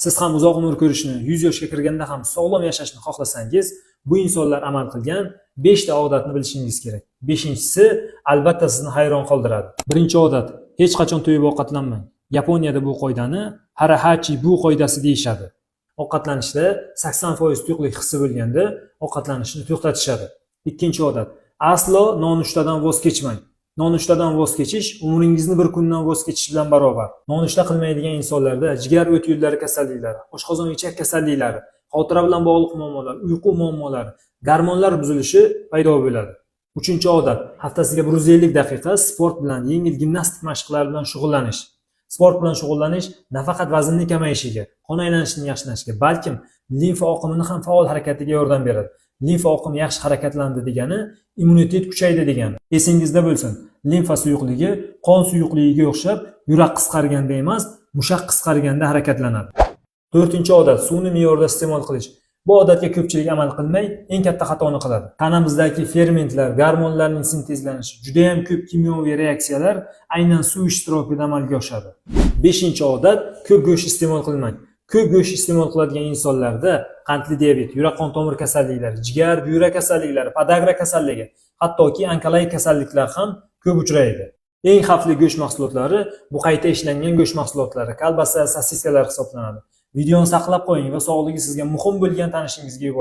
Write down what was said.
Siz ham uzoq umr ko'rishni, 100 yoshga kirganda ham sog'lom yashashni xohlasangiz, bu insonlar amal qilgan 5 ta odatni bilishingiz kerak. 5-inchisi albatta sizni hayron qoldiradi. Birinchi odat: hech qachon to'yib ovqatlanmang. Yaponiyada bu qoidani harahachi bu qoidasi deyishadi. Ovqatlanishda 80% tuyuqlik hissi bo'lganda ovqatlanishni to'xtatishadi. Ikkinchi odat: aslo nonushtadan voz kechmang. Nonushtadan voz kechish umringizni bir kundan voz kechish bilan barobar. Nonushta qilmaydigan insonlarda jigar o't yo'llari kasalliklari, oshqozon ichak kasalliklari, xotira bilan bog'liq muammolar, uyqu muammolari, gormonlar buzilishi paydo bo'ladi. Uchinchi odat: haftasiga 150 daqiqa sport bilan, yengil gimnastik mashqlari bilan shug'ullanish. Sport bilan shug'ullanish nafaqat vaznning kamayishiga, qon aylanishini yaxshilashiga, balkim limfa oqimini ham faol harakatiga yordam beradi. Limfa oqimi yaxshi harakatlandi degani immunitet kuchaydi degani. Esingizda bo'lsin, limfa suyuqligi qon suyuqligiga o'xshab yurak qisqarganda emas, mushak qisqarganda harakatlanadi. To'rtinchi odat: suvni me'yorda iste'mol qilish. Bu odatga ko'pchilik amal qilmay, eng katta xatoni qiladi. Tanamizdagi fermentlar, gormonlarning sintezlanishi, juda ham ko'p kimyoviy reaksiyalar aynan suv ishtirokida amalga oshadi. 5-odat: ko'p go'sht iste'mol qilmang. Ko'p go'sht iste'mol qiladigan insonlarda qandli diabet, yurak qon tomir kasalliklari, jigar, buyrak kasalliklari, podagra kasalligi, hattoki onkologik kasalliklar ham ko'p uchraydi. Eng xavfli go'sht mahsulotlari bu qayta ishlangan go'sht mahsulotlari, kolbasa, sosiskalar hisoblanadi. Videoni saqlab qo'ying va sog'ligi sizga muhim bo'lgan tanishingizga yuboring.